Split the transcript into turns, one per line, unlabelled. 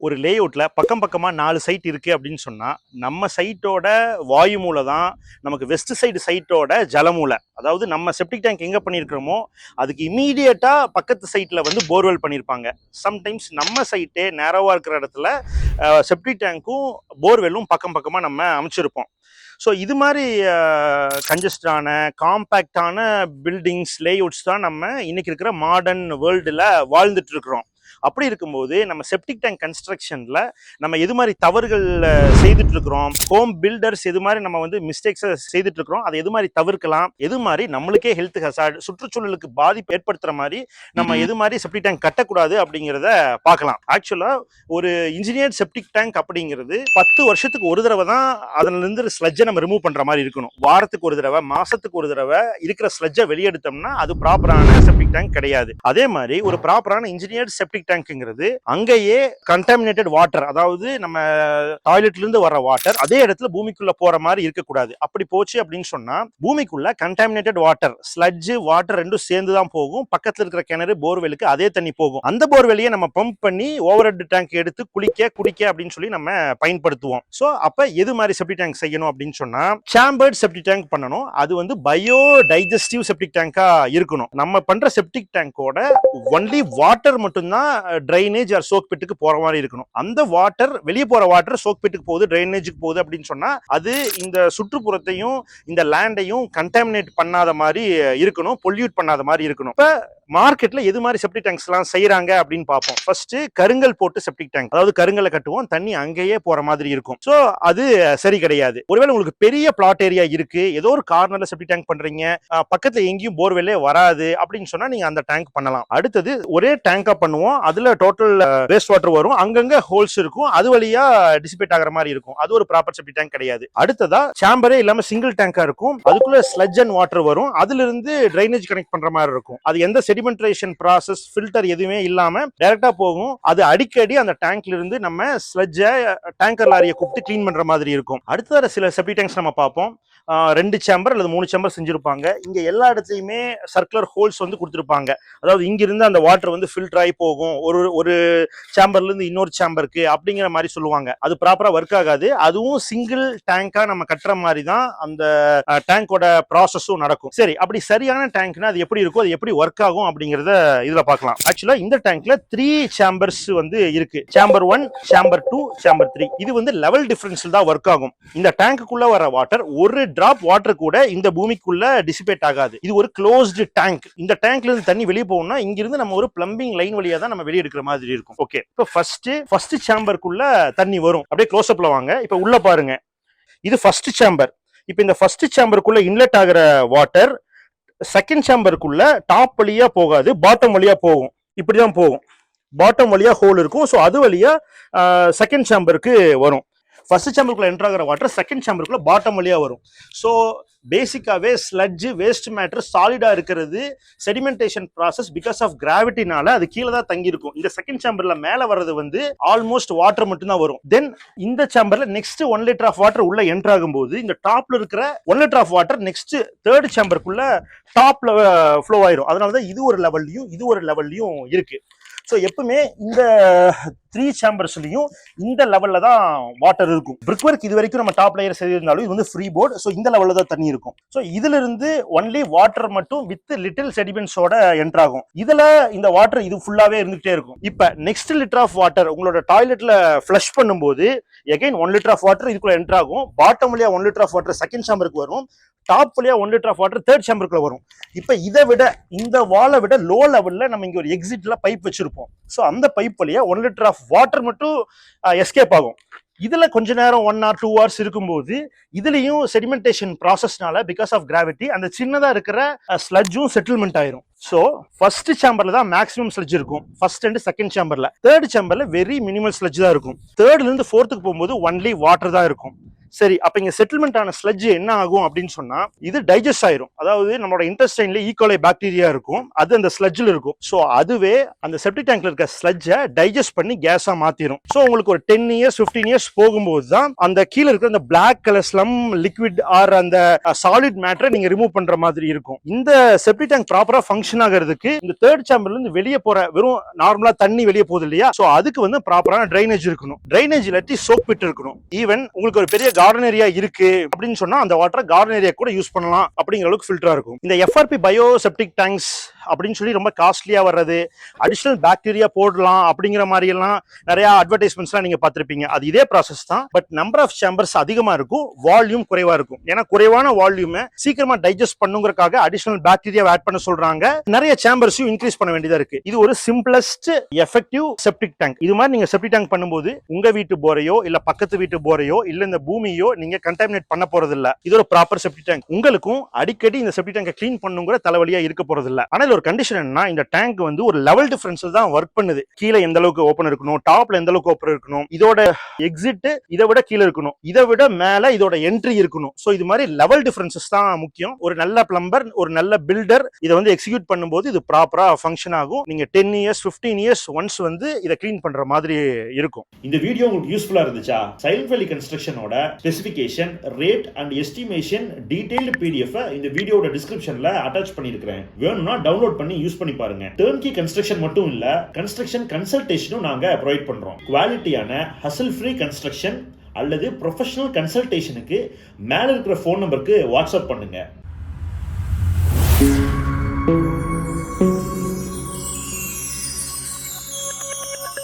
ஒரு லேஅவுட்ல பக்கம் பக்கமா 4 சைட் இருக்கு அப்படின்னு சொன்னா நம்ம சைட்டோட வாயு மூலை தான் நமக்கு வெஸ்ட் சைடு சைட்டோட ஜலமூலை. அதாவது நம்ம செப்டிக் டேங்க் எங்க பண்ணியிருக்கிறோமோ அதுக்கு இமீடியட்டா பக்கத்து சைட்ல வந்து போர்வெல் பண்ணியிருப்பாங்க. சம்டைம்ஸ் நம்ம சைட்டே நேரோவா இருக்கிற இடத்துல செப்டிக் டேங்க்கும் போர்வெல்லும் பக்கம் பக்கமா நம்ம அமைச்சிருப்போம். ஸோ இது மாதிரி கன்ஜஸ்டான காம்பேக்டான பில்டிங்ஸ் லேஅவுட்ஸ் தான் நம்ம இன்னைக்கு இருக்கிற மாடர்ன் வேர்ல்டில் வாழ்ந்துட்டு இருக்கிறோம். அப்படி இருக்கும்போது நம்ம செப்டிக் டேங்க் கன்ஸ்ட்ரக்ஷன்ல நம்ம எது மாதிரி தவறுகள் செய்துட்டு இருக்கிறோம், ஹோம் பில்டர்ஸ் எது மாதிரி நம்ம வந்து மிஸ்டேக்ஸை செய்துட்டு இருக்கிறோம், அதை எது மாதிரி தவிர்க்கலாம், எது மாதிரி நம்மளுக்கே ஹெல்த் ஹசார்ட் சுற்றுச்சூழலுக்கு பாதிப்பு ஏற்படுத்துற மாதிரி நம்ம எது மாதிரி செப்டிக் டேங்க் கட்டக்கூடாது அப்படிங்கிறத பார்க்கலாம். ஆக்சுவலா ஒரு இன்ஜினியர் செப்டிக் டேங்க் அப்படிங்கிறது 10 வருஷத்துக்கு ஒரு தடவை தான் அதுல இருந்து ஸ்லட்ஜை நம்ம ரிமூவ் பண்ற மாதிரி இருக்கணும். வாரத்துக்கு ஒரு தடவை, மாசத்துக்கு ஒரு தடவை இருக்கிற ஸ்லட்ஜை வெளியெடுத்தோம்னா அது ப்ராப்பரான செப்டிக் டேங்க் கிடையாது. அதே மாதிரி ஒரு ப்ராப்பரான இன்ஜினியர் செப்டிக் டேங்க்ங்கிறது அங்கேயே கண்டாமினேட்டட் வாட்டர், அதாவது நம்ம டாய்லெட்ல இருந்து வர வாட்டர் அதே இடத்துல பூமிக்குள்ள போற மாதிரி இருக்கக்கூடாது. அப்படி போச்சு அப்படின்னு சொன்னா பூமிக்குள்ள கண்டாமினேட்டட் வாட்டர், ஸ்லட்ஜ் வாட்டர் ரெண்டும் சேர்ந்து தான் போகும். பக்கத்துல இருக்கிற கிணறு போர்வெலுக்கு அதே தண்ணி போகும். அந்த போர்வெளியை நம்ம பம்ப் பண்ணி ஓவர் ஹெட் டேங்க் எடுத்து குடிக்க அப்படின்னு சொல்லி நம்ம பயன்படுத்துவோம். சோ அப்ப எது மாதிரி செப்டிக் டேங்க் செய்யணும் அப்படின்னு சொன்னா சேம்பர்ட் செப்டிக் டேங்க் பண்ணணும். அது வந்து பயோ டைஜஸ்டிவ் செப்டிக் டேங்கா இருக்கணும். நம்ம பண்ற செப்டிக் டேங்கோட ஒன்லி வாட்டர் மட்டும்தான் ட்ரைனேஜ் ஆர் சோக் பிட்டுக்கு போற மாதிரி இருக்கணும். அந்த வாட்டர் வெளியே போற வாட்டர் சோக் பிட்டுக்கு போகுது, ட்ரைனேஜுக்கு போகுது அப்படின்னு சொன்னா அது இந்த சுற்றுப்புறத்தையும் இந்த லேண்டையும் கண்டாமினேட் பண்ணாத மாதிரி இருக்கணும், பொல்யூட் பண்ணாத மாதிரி இருக்கணும். இப்ப மார்க்கெட்ல எது மாதிரி செப்டிக் டேங்க்ஸ் எல்லாம் செய்யறாங்க அப்படின்னு பார்ப்போம். ஃபர்ஸ்ட் கருங்கல் போட்டு செப்டிக் டேங்க், அதாவது கருங்கலை கட்டுவோம், தண்ணி அங்கேயே போற மாதிரி இருக்கும். சோ அது சரி கிடையாது. ஒருவேளை உங்களுக்கு பெரிய பிளாட் ஏரியா இருக்கு, ஏதோ ஒரு கார்னர்ல செப்டிக் டேங்க் பண்றீங்க, பக்கத்துல எங்கேயும் போர்வெல்லே வராது அப்படின்னு சொன்னா நீங்க அந்த டேங்க் பண்ணலாம். அடுத்தது ஒரே டேங்கா பண்ணுவோம், அதுல டோட்டல் வேஸ்ட் வாட்டர் வரும், அங்கங்க ஹோல்ஸ் இருக்கும், அது வழியா டிசிபேட் ஆகிற மாதிரி இருக்கும். அது ஒரு ப்ராப்பர் செப்டிக் டேங்க் கிடையாது. அடுத்ததா சேம்பரே இல்லாம சிங்கிள் டேங்கா இருக்கும், அதுக்குள்ள ஸ்லட்ஜ் அண்ட் வாட்டர் வரும், அதுல இருந்து ட்ரைனேஜ் கனெக்ட் பண்ற மாதிரி இருக்கும். அது எந்த செடிமெண்டேஷன் ப்ராசஸ் ஃபில்டர் எதுவுமே இல்லாம டைரக்டா போகும். அது அடிக்கடி அந்த டேங்க்ல இருந்து நம்ம ஸ்லட்ஜை டேங்கர் லாரியை கூப்பிட்டு கிளீன் பண்ற மாதிரி இருக்கும். அடுத்த சில செப்டிக் டேங்க்ஸ் நம்ம பார்ப்போம். 2 சேம்பர் அல்லது 3 சேம்பர் செஞ்சிருப்பாங்க. இங்க எல்லா இடத்துலயுமே சர்க்குலர் ஹோல்ஸ் வந்து கொடுத்திருப்பாங்க. அதாவது இங்க இருந்து அந்த வாட்டர் வந்து ஃபில்டர் ஆகி போகும் ஒரு சேம்பர்ல இருந்து இன்னொரு சேம்பருக்கு அப்படிங்கிற மாதிரி சொல்லுவாங்க. அது ப்ராப்பரா ஒர்க் ஆகாது. அதுவும் சிங்கிள் டேங்கா நம்ம கட்டுற மாதிரி தான் அந்த டேங்கோட ப்ராசஸும் நடக்கும். சரி, அப்படி சரியான டேங்க்னா அது எப்படி இருக்கும், அது எப்படி ஒர்க் ஆகும் அப்படிங்கறத இதுல பார்க்கலாம். ஆக்சுவலா இந்த டேங்க்ல 3 சேம்பர்ஸ் வந்து இருக்கு. Chamber 1, chamber 2, chamber 3. இது வந்து லெவல் டிஃபரன்ஸ்ல தான் ஒர்க் ஆகும். இந்த டேங்க்குள்ள வர வாட்டர் ஒரு டிராப் வாட்டர் கூட இந்த பூமிக்குள்ள டிசிபேட் ஆகாது. இது ஒரு க்ளோஸ்டு டேங்க். இந்த டேங்க்ல இருந்து தண்ணி வெளியே போகணும்னா இங்க இருந்து நம்ம ஒரு பிளம்பிங் லைன் வழியா தான் நம்ம வெளியே எடுக்கிற மாதிரி இருக்கும். ஓகே, இப்போ ஃபர்ஸ்ட் சேம்பருக்குள்ள தண்ணி வரும். அப்படியே க்ளோஸ் அப்ல வாங்க. இப்போ உள்ள பாருங்க, இது ஃபர்ஸ்ட் சேம்பர். இப்போ இந்த ஃபர்ஸ்ட் சேம்பருக்குள்ள இன்லெட் ஆகிற வாட்டர் செகண்ட் சேம்பருக்குள்ள டாப் வழியா போகாது, பாட்டம் வழியா போகும். இப்படிதான் போகும். பாட்டம் வழியா ஹோல் இருக்கும். ஸோ அது வழியா செகண்ட் சேம்பருக்கு வரும். ஃபர்ஸ்ட் சேம்பருக்குள்ள என்டர் ஆகிற வாட்டர் செகண்ட் சேம்பருக்குள்ள பாட்டம் வழியா வரும். ஸோ பேசிக்காவே ஸ்லட்ஜ் வேஸ்ட் மேட்டர் சாலிடா இருக்கிறது செடிமெண்டேஷன் ப்ராசஸ் பிகாஸ் ஆஃப் கிராவிட்டினால அது கீழே தான் தங்கி இருக்கும். இந்த செகண்ட் சேம்பர்ல மேல வர்றது வந்து ஆல்மோஸ்ட் வாட்டர் மட்டும் தான் வரும். தென் இந்த சேம்பர்ல நெக்ஸ்ட் 1 லிட்டர் ஆஃப் வாட்டர் உள்ள என்டர் ஆகும்போது இந்த டாப்ல இருக்கிற 1 litre of water next third சேம்பருக்குள்ள டாப்ல ஃப்ளோ ஆயிரும். அதனாலதான் இது ஒரு லெவல்லையும் இது ஒரு லெவல்லையும் இருக்கு. ஸோ எப்பவுமே இந்த 3 சேம்பர்ஸ்லயும் இந்த லெவல்ல தான் வாட்டர் இருக்கும். பிரிக் ஒர்க் இது வரைக்கும் நம்ம டாப் லேயர் செய்திருந்தாலும் இது வந்து ஃப்ரீ போர்டு. ஸோ இந்த லெவல்ல தான் தண்ணி இருக்கும். ஸோ இதுல இருந்து ஒன்லி வாட்டர் மட்டும் வித் லிட்டில் செடிமெண்ட்ஸோட என்டர் ஆகும். இதுல இந்த வாட்டர் இது ஃபுல்லாவே இருந்துகிட்டே இருக்கும். இப்ப நெக்ஸ்ட் லிட்டர் ஆஃப் வாட்டர் உங்களோட டாய்லெட்ல ஃபிளஷ் பண்ணும்போது எகைன் 1 லிட்டர் ஆஃப் வாட்டர் இதுக்குள்ள என்டர் ஆகும். பாட்டம் வழியா 1 லிட்டர் ஆஃப் வாட்டர் செகண்ட் சேம்பருக்கு வரும். டாப் வழியா 1 லிட்டர் ஆஃப் வாட்டர் தேர்ட் சேம்பருக்குள்ள வரும். இப்ப இதை விட இந்த வாலை விட லோ லெவல்ல நம்ம இங்க ஒரு எக்ஸிட்ல பைப் வச்சிருப்போம். ஸோ அந்த பைப் வழியா 1 லிட்டர் ஆஃப் வாட்டர் மட்டும் எஸ்கேப் ஆகும். இதுல கொஞ்ச நேரம் 1 or 2 hours இருக்கும்போது இதுலயும் செடிமெண்டேஷன் ப்ராசஸ்னால பிகாஸ் ஆஃப் கிராவிட்டி அந்த சின்னதா இருக்கிற ஸ்லட்ஜும் செட்டில்மெண்ட் ஆயிரும். ஸோ ஃபர்ஸ்ட் சேம்பர்ல தான் மேக்ஸிமம் ஸ்லட்ஜ் இருக்கும், ஃபர்ஸ்ட் அண்ட் செகண்ட் சேம்பர்ல. தேர்ட் சேம்பர்ல வெரி மினிமல் ஸ்லட்ஜ் தான் இருக்கும். தேர்ட்ல இருந்து ஃபோர்த்துக்கு போகும்போது ஒன்லி வாட்டர் தான் இருக்கும். சரி, அப்ப இங்க செட்டில்மெண்ட் ஆன ஸ்லட்ஜ் என்ன ஆகும் அப்படின்னு சொன்னா இது டைஜஸ்ட் ஆயிரும். அதாவது நம்மளோட இன்டெஸ்டைன்ல ஈகோலை பாக்டீரியா இருக்கும், அது அந்த ஸ்லட்ஜ்ல இருக்கும். சோ அதுவே அந்த செப்டிக் டேங்க்ல இருக்க ஸ்லட்ஜை டைஜஸ்ட் பண்ணி கேஸா மாத்திரும். சோ உங்களுக்கு ஒரு 10 இயர்ஸ் 15 இயர்ஸ் போகும்போது தான் அந்த கீழே இருக்கிற அந்த பிளாக் கலர் ஸ்லம் லிக்விட் ஆர் அந்த சாலிட் மேட்டரை நீங்க ரிமூவ் பண்ற மாதிரி இருக்கும். இந்த செப்டிக் டேங்க் ப்ராப்பரா ஃபங்க்ஷன் ஆகிறதுக்கு இந்த தேர்ட் சேம்பர்ல இருந்து வெளியே போற வெறும் நார்மலா தண்ணி வெளியே போகுது இல்லையா, சோ அதுக்கு வந்து ப்ராப்பரான ட்ரைனேஜ் இருக்கணும். ட்ரைனேஜ் இல்லாட்டி சோக் பிட் இருக்கணும். ஈவன் உங்களுக்கு ஒரு பெரிய கார்டன் ஏரியா இருக்கு அப்படின்னு சொன்னா அந்த வாட்டர் கார்டன் ஏரியா கூட யூஸ் பண்ணலாம் அப்படிங்கிற அளவுக்கு ஃபில்டரா இருக்கும். இந்த எஃப்ஆர்பி பயோ செப்டிக் டேங்க்ஸ் அப்படின்னு சொல்லி ரொம்ப காஸ்ட்லியா வர்றது, அடிஷனல் பாக்டீரியா போடலாம் அப்படிங்கிற மாதிரி எல்லாம் நிறைய அட்வர்டைஸ்மெண்ட்ஸ்லாம் நீங்க பார்த்திருப்பீங்க. அது இதே ப்ராசஸ் தான், பட் நம்பர் ஆஃப் சேம்பர்ஸ் அதிகமா இருக்கும், வால்யூம் குறைவா இருக்கும். ஏன்னா குறைவான வால்யூம் சீக்கிரமா டைஜஸ்ட் பண்ணுங்கிறதுக்காக அடிஷனல் பாக்டீரியா ஆட் பண்ண சொல்றாங்க. நிறைய சேம்பர்ஸையும் இன்க்ரீஸ் பண்ண வேண்டியதா இருக்கு. இது ஒரு சிம்பிளஸ்ட் எஃபெக்டிவ் செப்டிக் டேங்க். இது மாதிரி நீங்க செப்டிக் டேங்க் பண்ணும்போது உங்க வீட்டு போரையோ இல்ல பக்கத்து வீட்டு போரையோ இல்ல இந்த பூமியோ நீங்க கண்டாமினேட் பண்ண போறது இல்ல. இது ஒரு ப்ராப்பர் செப்டிக் டேங்க். உங்களுக்கும் அடிக்கடி இந்த செப்டிக் டேங்கை க்ளீன் பண்ணுங்கிற தலைவலியா இருக்க போறது இல்ல. ஆனா ஒரு கண்டிஷன் என்னன்னா, இந்த டேங்க் வந்து ஒரு லெவல் டிஃபரன்ஸ்ல தான் ஒர்க் பண்ணுது. கீழே எந்த அளவுக்கு ஓபன் இருக்கணும், டாப்ல எந்த அளவுக்கு ஓபன் இருக்கணும், இதோட எக்ஸிட் இதை விட கீழே இருக்கணும், இதை விட மேல இதோட என்ட்ரி இருக்கணும். சோ இது மாதிரி லெவல் டிஃபரன்சஸ் தான் முக்கியம். ஒரு நல்ல பிளம்பர், ஒரு நல்ல பில்டர் இதை வந்து எக்ஸிக்யூட் பண்ணும்போது இது ப்ராப்பரா ஃபங்க்ஷன் ஆகும். நீங்க 10 இயர்ஸ் 15 இயர்ஸ் ஒன்ஸ் வந்து இதை க்ளீன் பண்ற மாதிரி இருக்கும்.
இந்த வீடியோ உங்களுக்கு யூஸ்ஃபுல்லா இருந்துச்சா? சைலண்ட் வேலி கன்ஸ்ட்ரக்ஷனோட specification, rate and estimation detailed PDF இந்த வீடியோட டிஸ்கிரிப்ஷன்ல அட்டாச் பண்ணிருக்கேன். வேணும்னா டவுன்லோட் பண்ணி யூஸ் பண்ணி பாருங்க. டர்ன்கி கன்ஸ்ட்ரக்ஷன் மட்டும் இல்ல, கன்ஸ்ட்ரக்ஷன் கன்சல்டேஷனும் நாங்க ப்ரொவைட் பண்றோம். குவாலிட்டியான ஹசல் ஃப்ரீ கன்ஸ்ட்ரக்ஷன் அல்லது ப்ரொஃபஷனல் கன்சல்டேஷனுக்கு மேல இருக்கிற ஃபோன் நம்பருக்கு வாட்ஸ்அப் பண்ணுங்க.